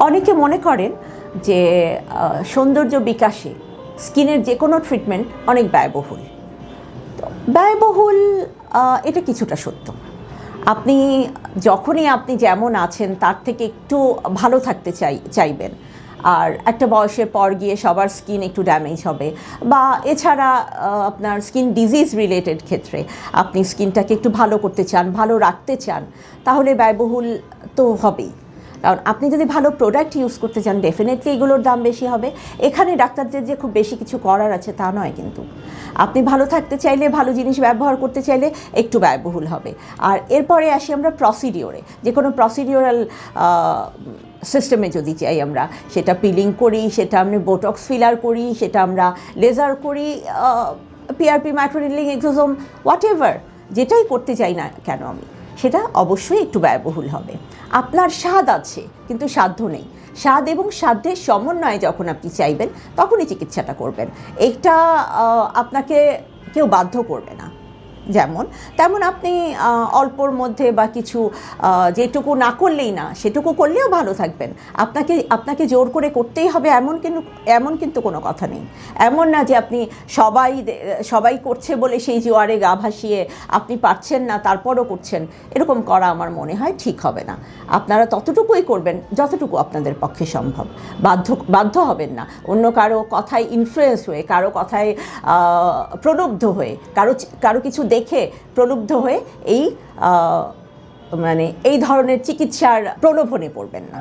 অনেকে মনে করেন যে সৌন্দর্য বিকাশে স্কিনের যে কোনো ট্রিটমেন্ট অনেক ব্যয়বহুল। তো ব্যয়বহুল এটা কিছুটা সত্য। আপনি যখনই আপনি যেমন আছেন তার থেকে একটু ভালো থাকতে চাইবেন, আর একটা বয়সের পর গিয়ে সবার স্কিন একটু ড্যামেজ হবে, বা এছাড়া আপনার স্কিন ডিজিজ রিলেটেড ক্ষেত্রে আপনি স্কিনটাকে একটু ভালো করতে চান, ভালো রাখতে চান, তাহলে ব্যয়বহুল তো হবেই। কারণ আপনি যদি ভালো প্রোডাক্ট ইউজ করতে চান, ডেফিনেটলি এগুলোর দাম বেশি হবে। এখানে ডাক্তারদের যে খুব বেশি কিছু করার আছে তা নয়, কিন্তু আপনি ভালো থাকতে চাইলে, ভালো জিনিস ব্যবহার করতে চাইলে একটু ব্যয়বহুল হবে। আর এরপরে আসি আমরা প্রসিডিওরে। যে কোনো প্রসিডিওরাল সিস্টেমে যদি চাই আমরা, সেটা পিলিং করি, সেটা আমরা বোটক্স ফিলার করি, সেটা আমরা লেজার করি, পিআরপি, মাইক্রোনিডলিং, এক্সোসোম, হোয়াট এভার, যেটাই করতে চাই না কেন আমি, সেটা অবশ্যই একটু ব্যয়বহুল হবে। আপনার স্বাদ আছে কিন্তু সাধ্য নেই। স্বাদ এবং সাধ্যের সমন্বয়ে যখন আপনি চাইবেন তখনই চিকিৎসাটা করবেন। এটা আপনাকে কেউ বাধ্য করবে না। যেমন তেমন আপনি অল্পর মধ্যে বা কিছু যেটুকু না করলেই না, সেটুকু করলেও ভালো থাকবেন। আপনাকে জোর করে করতেই হবে এমন কিন্তু কোনো কথা নেই। এমন না যে আপনি সবাই করছে বলে সেই জোয়ারে গা ভাসিয়ে আপনি পারছেন না তারপরও করছেন। এরকম করা আমার মনে হয় ঠিক হবে না। আপনারা ততটুকুই করবেন যতটুকু আপনাদের পক্ষে সম্ভব। বাধ্য হবেন না। অন্য কারো কথায় ইনফ্লুয়েন্স হয়ে, কারো কথায় প্রলুব্ধ হয়ে, কারো কিছু দেখে প্রলুব্ধ হয়ে এই ধরনের চিকিৎসার প্রলোভনে পড়বেন না।